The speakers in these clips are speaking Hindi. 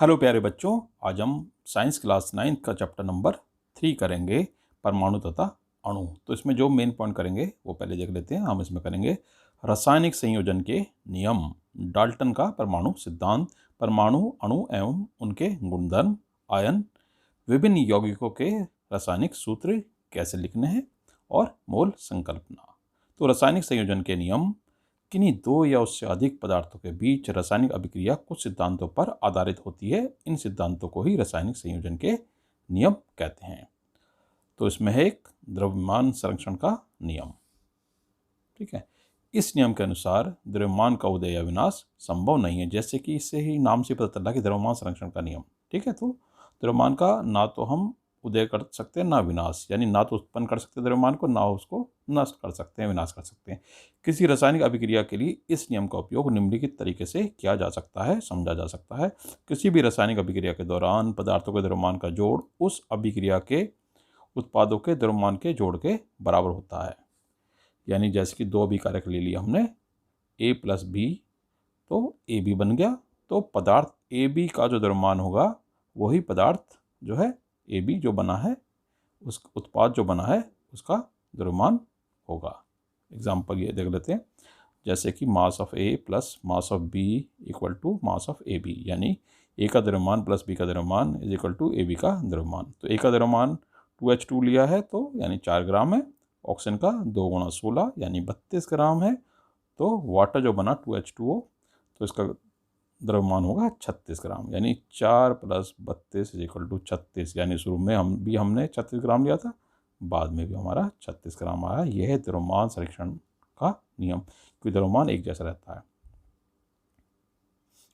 हेलो प्यारे बच्चों, आज हम साइंस क्लास 9 का चैप्टर नंबर 3 करेंगे, परमाणु तथा अणु। तो इसमें जो मेन पॉइंट करेंगे वो पहले देख लेते हैं। हम इसमें करेंगे रासायनिक संयोजन के नियम, डाल्टन का परमाणु सिद्धांत, परमाणु अणु एवं उनके गुणधर्म, आयन, विभिन्न यौगिकों के रासायनिक सूत्र कैसे लिखने हैं और मोल संकल्पना। तो रासायनिक संयोजन के नियम किन्हीं दो या उससे अधिक पदार्थों के बीच रासायनिक अभिक्रिया कुछ सिद्धांतों पर आधारित होती है। इन सिद्धांतों को ही रासायनिक संयोजन के नियम कहते हैं। तो इसमें है एक द्रव्यमान संरक्षण का नियम। ठीक है, इस नियम के अनुसार द्रव्यमान का उदय या विनाश संभव नहीं है। जैसे कि इससे ही नाम से पता चला कि द्रव्यमान संरक्षण का नियम। ठीक है, तो द्रव्यमान का ना तो हम उदय कर सकते हैं ना विनाश, यानी ना तो उत्पन्न कर सकते हैं द्रव्यमान को, ना उसको नष्ट कर सकते हैं, विनाश कर सकते हैं। किसी रासायनिक अभिक्रिया के लिए इस नियम का उपयोग निम्नलिखित तरीके से किया जा सकता है, समझा जा सकता है। किसी भी रासायनिक अभिक्रिया के दौरान पदार्थों के द्रव्यमान का जोड़ उस अभिक्रिया के उत्पादों के द्रव्यमान के जोड़ के बराबर होता है। यानी जैसे कि दो अभिकारक ले लिया हमने, A + B, तो AB बन गया। तो पदार्थ AB का जो द्रव्यमान होगा वही पदार्थ जो है AB जो बना है, उस उत्पाद जो बना है उसका द्रव्यमान होगा। एग्जाम्पल ये देख लेते हैं, जैसे कि mass of A plus mass of B equal to mass of AB, यानी A का द्रव्यमान प्लस B का द्रव्यमान इज इक्वल टू AB का द्रव्यमान। तो A का द्रव्यमान 2H2 लिया है तो यानी 4 ग्राम है, ऑक्सीजन का 2 × 16 यानी 32 ग्राम है। तो वाटर जो बना 2H2O, तो इसका द्रव्यमान होगा 36 ग्राम, यानी 4 + 32 इज इक्वल टू 36। यानी शुरू में हमने 36 ग्राम लिया था, बाद में भी हमारा 36 ग्राम आया। यह है द्रव्यमान संरक्षण का नियम, क्योंकि द्रव्यमान एक जैसा रहता है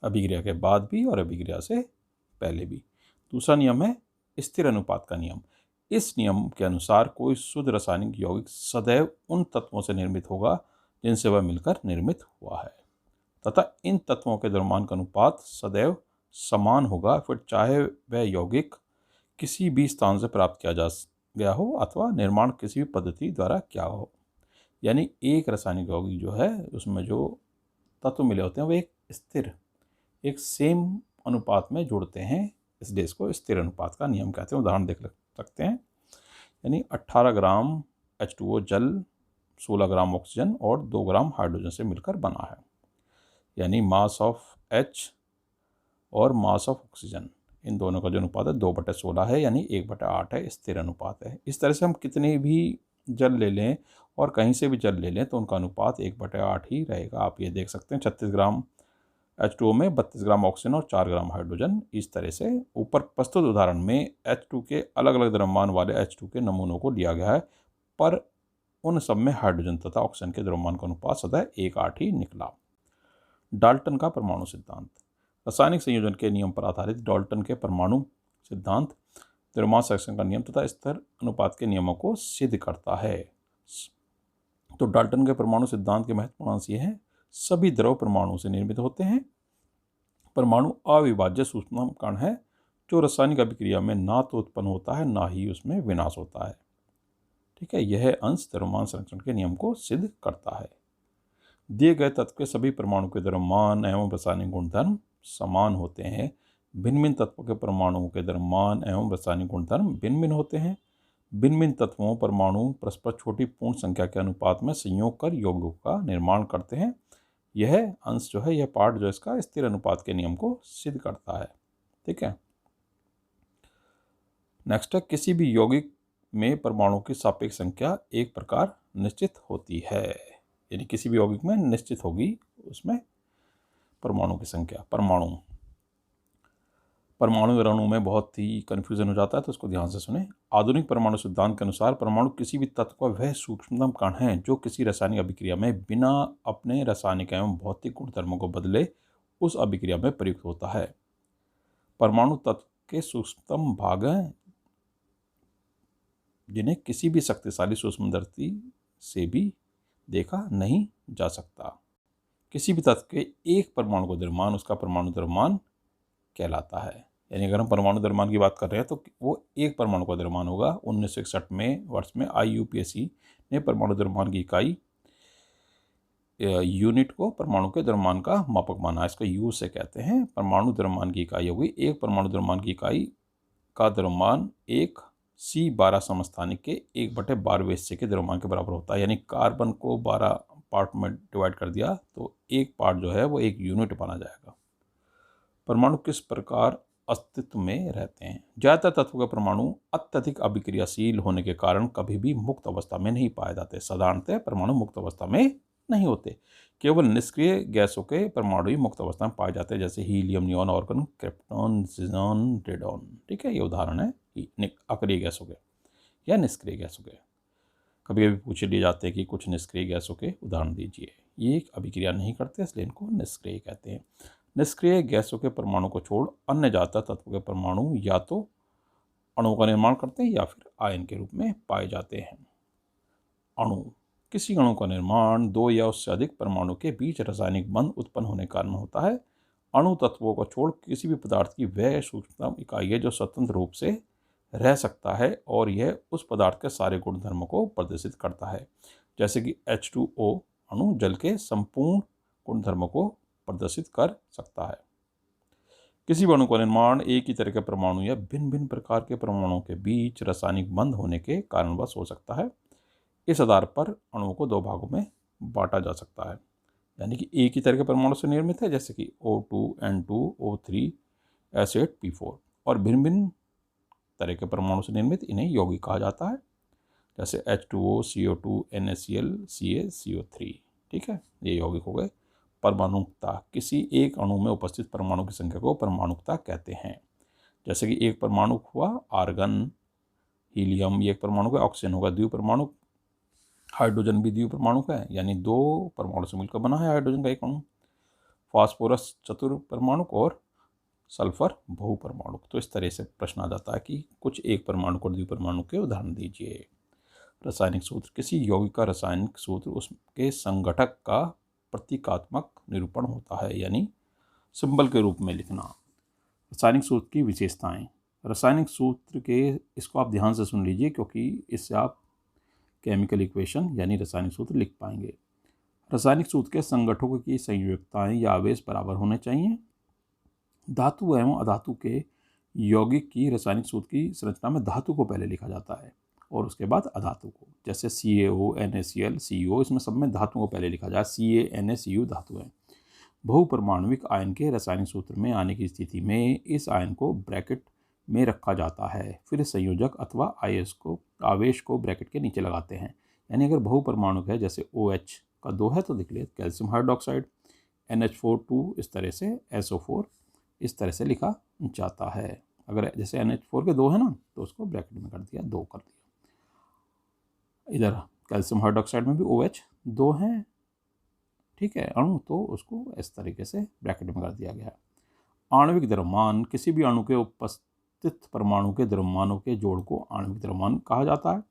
अभिक्रिया के बाद भी और अभिक्रिया से पहले भी। दूसरा नियम है स्थिर अनुपात का नियम। इस नियम के अनुसार कोई शुद्ध रासायनिक यौगिक सदैव उन तत्वों से निर्मित होगा जिनसे वह मिलकर निर्मित हुआ है, तथा इन तत्वों के द्रव्यमान का अनुपात सदैव समान होगा, फिर चाहे वह यौगिक किसी भी स्थान से प्राप्त किया जा गया हो अथवा निर्माण किसी भी पद्धति द्वारा किया हो। यानी एक रासायनिक यौगिक जो है उसमें जो तत्व मिले होते हैं वो एक स्थिर, एक सेम अनुपात में जुड़ते हैं, इसलिए इसको स्थिर अनुपात का नियम कहते हैं। उदाहरण देख सकते हैं, यानी 18 ग्राम H2O जल 16 ग्राम ऑक्सीजन और 2 ग्राम हाइड्रोजन से मिलकर बना है। यानी मास ऑफ H और मास ऑफ ऑक्सीजन, इन दोनों का जो अनुपात है 2/16 है, यानी 1/8 है, स्थिर अनुपात है। इस तरह से हम कितने भी जल ले लें और कहीं से भी जल ले लें तो उनका अनुपात 1/8 ही रहेगा। आप ये देख सकते हैं 36 ग्राम H2O में 32 ग्राम ऑक्सीजन और 4 ग्राम हाइड्रोजन। इस तरह से ऊपर प्रस्तुत उदाहरण में H2 के अलग अलग द्रव्यमान वाले H2 के नमूनों को लिया गया है, पर उन सब में हाइड्रोजन तथा ऑक्सीजन के द्रव्यमान का अनुपात सदैव 1/8 ही निकला। डाल्टन का परमाणु सिद्धांत। रासायनिक संयोजन के नियम पर आधारित डाल्टन के परमाणु सिद्धांत द्रव्यमान संरक्षण का नियम तथा स्थिर अनुपात के नियमों को सिद्ध करता है। तो डाल्टन के परमाणु सिद्धांत के महत्वपूर्ण अंश ये हैं, सभी द्रव परमाणु से निर्मित होते हैं। परमाणु अविभाज्य सूक्ष्म कण है जो रासायनिक अभिक्रिया में ना तो उत्पन्न होता है ना ही उसमें विनाश होता है। ठीक है, यह अंश द्रव्यमान संरक्षण के नियम को सिद्ध करता है। दिए गए तत्व के सभी परमाणु के द्रव्यमान एवं रासायनिक गुणधर्म समान होते हैं। भिन्न भिन्न तत्वों के परमाणुओं के द्रव्यमान एवं रासायनिक गुणधर्म भिन्न भिन्न होते हैं। भिन्न भिन्न तत्वों परमाणु परस्पर छोटी पूर्ण संख्या के अनुपात में संयोग कर यौगिकों का निर्माण करते हैं। यह अंश जो है, यह पार्ट जो इसका स्थिर अनुपात के नियम को सिद्ध करता है। ठीक है, नेक्स्ट है, किसी भी यौगिक में परमाणु की सापेक्ष संख्या एक प्रकार निश्चित होती है। यानी किसी भी यौगिक में निश्चित होगी उसमें परमाणु की संख्या। परमाणु और अणु में बहुत ही कन्फ्यूजन हो जाता है, तो इसको ध्यान से सुने। आधुनिक परमाणु सिद्धांत के अनुसार परमाणु किसी भी तत्व का वह सूक्ष्मतम कण है जो किसी रासायनिक अभिक्रिया में बिना अपने रासायनिक एवं भौतिक गुणधर्मों को बदले उस अभिक्रिया में प्रयुक्त होता है। परमाणु तत्व के सूक्ष्मतम भाग हैं जिन्हें किसी भी शक्तिशाली सूक्ष्मदर्शी से भी देखा नहीं जा सकता। किसी भी तत्व के एक परमाणु का द्रव्यमान उसका परमाणु द्रव्यमान कहलाता है। यानी अगर हम परमाणु द्रव्यमान की बात कर रहे हैं तो वो एक परमाणु का द्रव्यमान होगा। 1961 में वर्ष में IUPAC ने परमाणु द्रव्यमान की इकाई यूनिट को परमाणु के द्रव्यमान का मापक माना। इसका यू से कहते हैं परमाणु द्रव्यमान की इकाई होगी। एक परमाणु द्रव्यमान की इकाई का द्रव्यमान एक C12 समस्थानिक के 1/12वें हिस्से के द्रव्यमान के बराबर होता है। यानी कार्बन को 12 पार्ट में डिवाइड कर दिया तो एक पार्ट जो है वो एक यूनिट माना जाएगा। परमाणु किस प्रकार अस्तित्व में रहते हैं? ज़्यादातर तत्वों के परमाणु अत्यधिक अभिक्रियाशील होने के कारण कभी भी मुक्त अवस्था में नहीं पाए जाते। साधारणतः परमाणु मुक्त अवस्था में नहीं होते। केवल निष्क्रिय गैसों के परमाणु ही मुक्त अवस्था में पाए जाते हैं, जैसे helium, neon, argon, krypton, xenon, radon. ठीक है, ये उदाहरण है अक्रिय गैसों के या निष्क्रिय गैसों के। कभी कभी पूछ लिए जाते हैं कि कुछ निष्क्रिय गैसों के उदाहरण दीजिए। ये अभिक्रिया नहीं करते इसलिए इनको निष्क्रिय कहते हैं। निष्क्रिय गैसों के परमाणु को छोड़ अन्य ज्यादातर तत्वों के परमाणु या तो अणुओं का निर्माण करते हैं या फिर आयन के रूप में पाए जाते हैं। अणु किसी अणु का निर्माण दो या उससे अधिक परमाणु के बीच रासायनिक बंध उत्पन्न होने के कारण होता है। अणु तत्वों को छोड़ किसी भी पदार्थ की वह सूक्ष्मतम इकाई है जो स्वतंत्र रूप से रह सकता है और यह उस पदार्थ के सारे गुणधर्मों को प्रदर्शित करता है। जैसे कि H2O अणु जल के संपूर्ण गुणधर्मों को प्रदर्शित कर सकता है। किसी भी अणु का निर्माण एक ही तरह के परमाणु या भिन्न भिन्न प्रकार के परमाणुओं के बीच रासायनिक बंध होने के कारणवश हो सकता है। इस आधार पर अणुओं को दो भागों में बांटा जा सकता है, यानी कि एक ही तरह के परमाणु से निर्मित है जैसे कि O2, N2, O3, S8P4 और भिन्न भिन्न तरह के परमाणु से निर्मित इन्हें यौगिक कहा जाता है, जैसे H2O, CO2, NaCl, Ca, CO3। ठीक है, ये यौगिक हो गए। परमाणुकता किसी एक अणु में उपस्थित परमाणु की संख्या को परमाणुकता कहते हैं। जैसे कि एक परमाणु हुआ आर्गन, हीलियम, ये एक परमाणु का, ऑक्सीजन होगा द्विपरमाणु, हाइड्रोजन भी द्विपरमाणु का है, यानी दो परमाणु से मिलकर बना है हाइड्रोजन का एक अणु। फास्फोरस चतुर्परमाणु और सल्फर बहुपरमाणु। तो इस तरह से प्रश्न आ जाता है कि कुछ एक परमाणु और द्विपरमाणु के उदाहरण दीजिए। रासायनिक सूत्र किसी यौगिक का रासायनिक सूत्र उसके संगठक का प्रतीकात्मक निरूपण होता है, यानी सिंबल के रूप में लिखना। रासायनिक सूत्र की विशेषताएं। रासायनिक सूत्र के, इसको आप ध्यान से सुन लीजिए क्योंकि इससे आप केमिकल इक्वेशन यानी रासायनिक सूत्र लिख पाएंगे। रासायनिक सूत्र के संगठकों की संयोजकताएं या आवेश बराबर होने चाहिए। धातु एवं अधातु के यौगिक की रासायनिक सूत्र की संरचना में धातु को पहले लिखा जाता है और उसके बाद अधातु को, जैसे CaO, NaCl, CO, इसमें सब में धातु को पहले लिखा जाए। CaNaCu धातु है। बहुपरमाणविक आयन के रासायनिक सूत्र में आने की स्थिति में इस आयन को ब्रैकेट में रखा जाता है, फिर संयोजक अथवा आवेश को ब्रैकेट के नीचे लगाते हैं। यानी अगर बहुपरमाणु है जैसे OH का 2 है तो लिख लिया कैल्शियम हाइड्रोक्साइड, NH4 2 इस तरह से, SO4 इस तरह से लिखा जाता है। अगर जैसे NH4 के 2 है ना तो उसको ब्रैकेट में कर दिया, 2 कर दिया। इधर कैल्शियम हाइड्रोक्साइड में भी OH 2 है, ठीक है, अणु, तो उसको इस तरीके से ब्रैकेट में कर दिया गया। आणविक द्रव्यमान किसी भी अणु के उपस्थित परमाणु के द्रव्यमानों के जोड़ को आणविक द्रव्यमान कहा जाता है।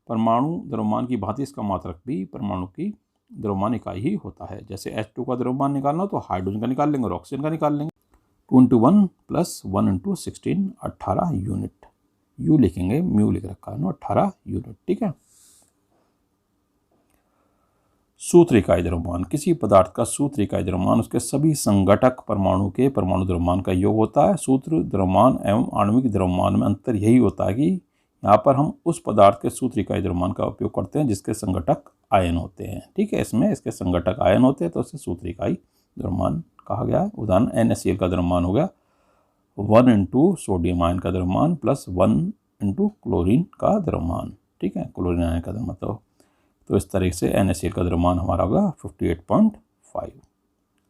परमाणु द्रव्यमान की भांति इसका मात्रक भी परमाणु की द्रव्यमान इकाई ही होता है। जैसे H2 का द्रव्यमान निकालना तो हाइड्रोजन का निकाल लेंगे और ऑक्सीजन का निकाल लेंगे। 2 × 1 + 1 × 16 18 यूनिट। यू लिखेंगे, म्यू लिख रखा है ना, 18 यूनिट। ठीक है। सूत्र इकाई द्रव्यमान किसी पदार्थ का सूत्र इकाई द्रव्यमान उसके सभी संघटक परमाणु के परमाणु द्रव्यमान का योग होता है। सूत्र द्रव्यमान एवं आणविक द्रव्यमान में अंतर यही होता है कि यहाँ पर हम उस पदार्थ के सूत्र इकाई द्रव्यमान का उपयोग करते हैं जिसके संघटक आयन होते हैं। ठीक है, इसमें इसके संघटक आयन होते हैं तो इसे सूत्र इकाई द्रव्यमान कहा गया है। उदाहरण NaCl का द्रव्यमान हो गया 1 × सोडियम आयन का द्रव्यमान प्लस 1 × क्लोरीन का द्रव्यमान। ठीक है, क्लोरीन आयन का द्रव्यमान तो इस तरह से NaCl का द्रव्यमान हमारा होगा 58.5।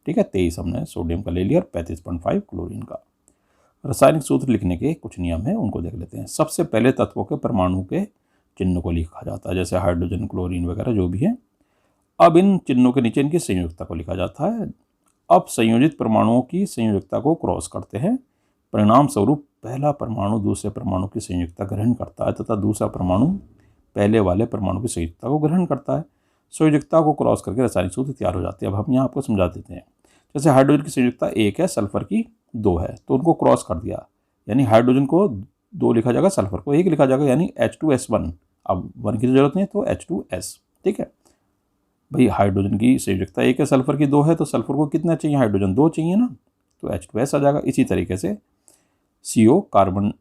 ठीक है, 23 हमने सोडियम का ले लिया और 35.5 क्लोरीन का। रासायनिक सूत्र लिखने के कुछ नियम हैं, उनको देख लेते हैं। सबसे पहले तत्वों के परमाणु के चिन्ह को लिखा जाता है, जैसे हाइड्रोजन, क्लोरीन वगैरह जो भी है। अब इन चिन्हों के नीचे इनकी संयोजकता को लिखा जाता है। अब संयोजित परमाणुओं की संयोजकता को क्रॉस करते हैं। परिणाम स्वरूप पहला परमाणु दूसरे परमाणु की संयोजकता ग्रहण करता है तथा दूसरा परमाणु पहले वाले परमाणु की संयोजकता को ग्रहण करता है। संयोजकता को क्रॉस करके रासायनिक सूत्र तैयार हो जाते हैं। अब हम यहाँ आपको समझा देते हैं। जैसे हाइड्रोजन की संयोजकता 1 है, सल्फर की 2 है, तो उनको क्रॉस कर दिया, यानी हाइड्रोजन को 2 लिखा जाएगा, सल्फर को 1 लिखा जाएगा, यानी H2S1। अब 1 की जरूरत नहीं है तो H2S। ठीक है, भाई हाइड्रोजन की संयोजकता 1 है, सल्फर की 2 है, तो सल्फर को कितना चाहिए, हाइड्रोजन 2 चाहिए ना, तो H2S आ जाएगा। इसी तरीके से CO कार्बन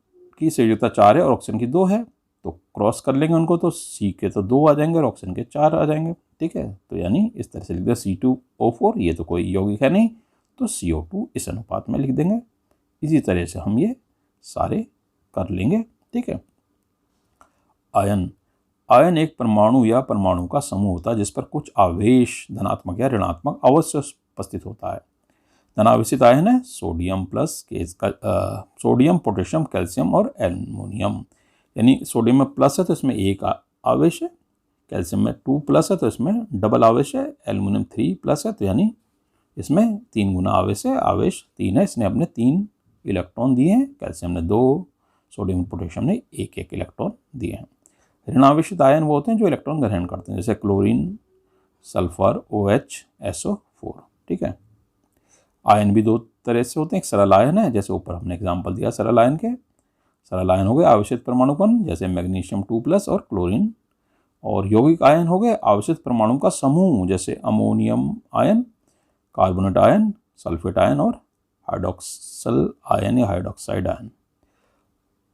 की संयोजकता 4 है और ऑक्सीजन की 2 है, तो क्रॉस कर लेंगे उनको, तो C के तो 2 आ जाएंगे और ऑक्सीजन के 4 आ जाएंगे। ठीक है, तो यानी इस तरह से लिख दें C2O4, ये तो कोई यौगिक है नहीं, तो CO2 इस अनुपात में लिख देंगे। इसी तरह से हम ये सारे कर लेंगे। ठीक है, आयन आयन एक परमाणु या परमाणु का समूह होता है जिस पर कुछ आवेश धनात्मक या ऋणात्मक अवश्य उपस्थित होता है। धनावेशित आयन है sodium plus sodium, potassium, calcium और एल्युमिनियम। यानी सोडियम में प्लस है तो इसमें 1 आवेश है, कैल्शियम में 2 प्लस है तो इसमें डबल आवेश है, एल्युमिनियम 3 प्लस है तो यानी इसमें 3 गुना आवेश है, आवेश 3 है, इसने अपने 3 इलेक्ट्रॉन दिए हैं, कैल्शियम ने 2, सोडियम पोटेशियम ने 1-1 इलेक्ट्रॉन दिए हैं। ऋणावेशित आयन वो होते हैं जो इलेक्ट्रॉन ग्रहण करते हैं, जैसे क्लोरीन, सल्फर, OH, SO4। ठीक है, आयन भी 2 तरह से होते हैं, एक सरल आयन है, जैसे ऊपर हमने एग्जाम्पल दिया सरल आयन के। सरल आयन हो गए आवेशित परमाणु कण, जैसे मैग्नीशियम 2+ और क्लोरीन। और यौगिक आयन हो गए आवेशित परमाणु का समूह, जैसे ammonium ion, carbonate ion, sulphate ion और हाइड्रोक्सल आयन या हाइड्रोक्साइड आयन।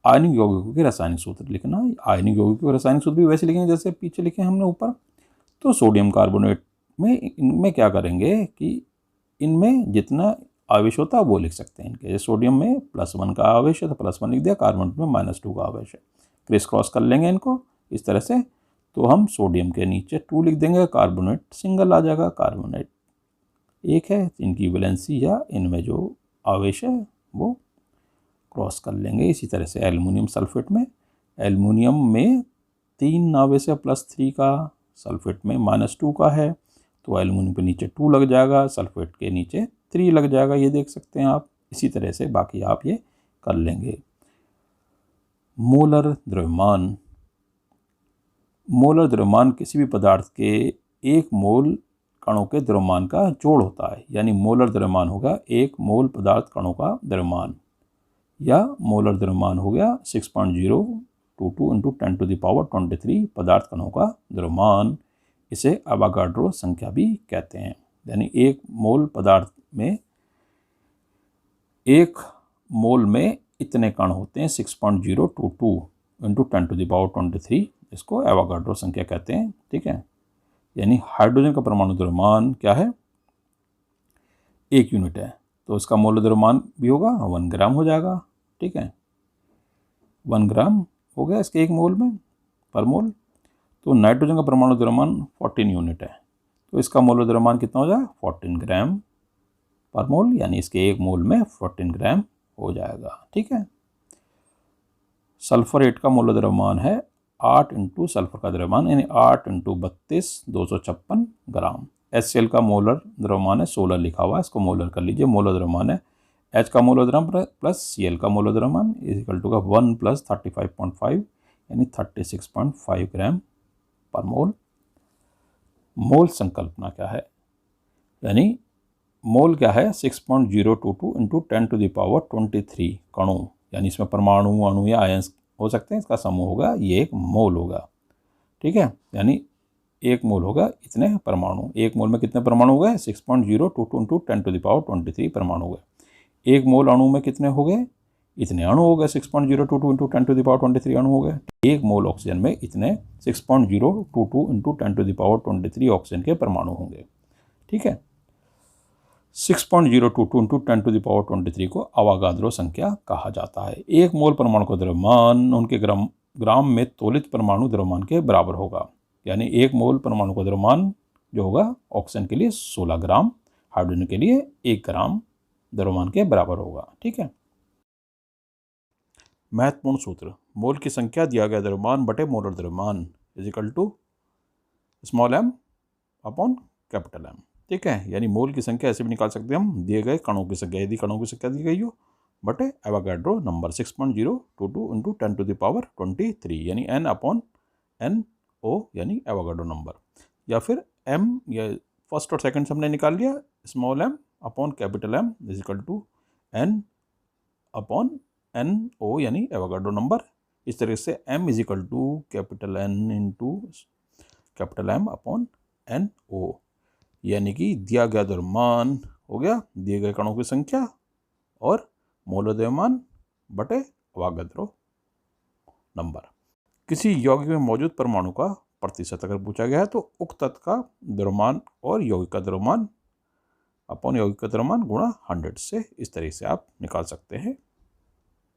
आयनिक यौगिकों के रासायनिक सूत्र लिखना, आयनिक यौगिकों के रासायनिक सूत्र भी वैसे लिखेंगे जैसे पीछे लिखे हमने ऊपर। तो सोडियम कार्बोनेट में इनमें क्या करेंगे कि इनमें जितना आवेश होता है वो लिख सकते हैं इनके, जैसे सोडियम में +1 का आवेश है तो +1 लिख दिया, कार्बोनेट में -2 का आवेश है, क्रिस क्रॉस कर लेंगे इनको इस तरह से, तो हम सोडियम के नीचे 2 लिख देंगे, कार्बोनेट सिंगल आ जाएगा, कार्बोनेट 1 है, इनकी वैलेंसी या इनमें जो आवेश है वो क्रॉस कर लेंगे। इसी तरह से एल्युमिनियम सल्फेट में, एल्युमिनियम में 3 आवेश है, +3 का, सल्फेट में -2 का है, तो एल्युमिनियम के नीचे 2 लग जाएगा, सल्फेट के नीचे 3 लग जाएगा, ये देख सकते हैं आप। इसी तरह से बाकी आप ये कर लेंगे। मोलर द्रव्यमान, मोलर द्रव्यमान किसी भी पदार्थ के 1 मोल कणों के द्रव्यमान का जोड़ होता है, यानी मोलर द्रव्यमान होगा 1 मोल पदार्थ कणों का द्रव्यमान, या मोलर द्रव्यमान हो गया 6.022 × 10⁻23 पदार्थ कणों का द्रव्यमान। इसे एवोगाड्रो संख्या भी कहते हैं, यानी 1 मोल पदार्थ में 1 मोल में इतने कण होते हैं, 6.022 × 10⁻23, इसको एवोगाड्रो संख्या कहते हैं। ठीक है, यानी हाइड्रोजन का परमाणु द्रव्यमान क्या है, 1 यूनिट है, तो इसका मोल द्रव्यमान भी होगा 1 ग्राम हो जाएगा। ठीक है, 1 ग्राम हो गया इसके 1 मोल में पर मोल। तो नाइट्रोजन का परमाणु द्रव्यमान 14 यूनिट है, तो इसका मोल द्रव्यमान कितना हो जाएगा, 14 ग्राम पर मोल, यानी इसके 1 मोल में 14 ग्राम हो जाएगा। ठीक है, सल्फरेट का मोल द्रव्यमान है 8 × सल्फर का द्रव्यमान, यानी 8 × 32 256 ग्राम। HCl का मोलर द्रव्यमान है 16 लिखा हुआ है, इसको मोलर कर लीजिए, मोलर द्रव्यमान है H का मोलर द्रव्यमान प्लस Cl का मोलर द्रव्यमान इक्वल टू का 1 + 35.5 यानी 36.5 ग्राम पर मोल। मोल संकल्पना क्या है, यानी मोल क्या है, 6.022 × 10⁻23 कणों, यानी इसमें परमाणु, अणु या आयंस हो सकते हैं, इसका समूह होगा, ये 1 मोल होगा। ठीक है, यानी 1 मोल होगा इतने परमाणु, 1 मोल में कितने परमाणु हो गए, 6.022 × 10⁻23 परमाणु हो गए। 1 मोल अणु में कितने हो गए, इतने अणु हो गए, 6.022 × 10⁻23 अणु हो गए। 1 मोल ऑक्सीजन में इतने 6.022 × 10⁻23 ऑक्सीजन के परमाणु होंगे। ठीक है, 6.022 × 10⁻23 को अवोगाद्रो संख्या कहा जाता है। 1 मोल परमाणु का द्रव्यमान उनके ग्राम में तोलित परमाणु द्रव्यमान के बराबर होगा, यानी 1 मोल परमाणु का द्रव्यमान जो होगा ऑक्सीजन के लिए 16 ग्राम, हाइड्रोजन के लिए 1 ग्राम द्रव्यमान के बराबर होगा। ठीक है, महत्वपूर्ण सूत्र, मोल की संख्या दिया गया द्रव्यमान बटे मोलर द्रव्यमान equal to m upon M। ठीक है, यानी मोल की संख्या ऐसे भी निकाल सकते हैं हम, दिए गए कणों की संख्या, यदि कणों की संख्या दी गई हो, बटे एवोगाड्रो नंबर 6.022 × 10⁻23 यानी N/NO यानी एवोगाड्रो नंबर, या फिर m, या फर्स्ट और सेकंड से हमने निकाल लिया, m upon M equal to N/NO यानी एवोगाड्रो नंबर। इस तरह से m equal to N × M upon NO, यानी कि दिया गया द्रव्यमान हो गया दिए गए कणों की संख्या और मोल द्रव्यमान बटे अवोगाद्रो नंबर। किसी यौगिक में मौजूद परमाणु का प्रतिशत अगर पूछा गया है तो उक्त तत्व का द्रव्यमान और यौगिक का द्रव्यमान अपॉन यौगिक का द्रव्यमान गुणा 100 से इस तरह से आप निकाल सकते हैं।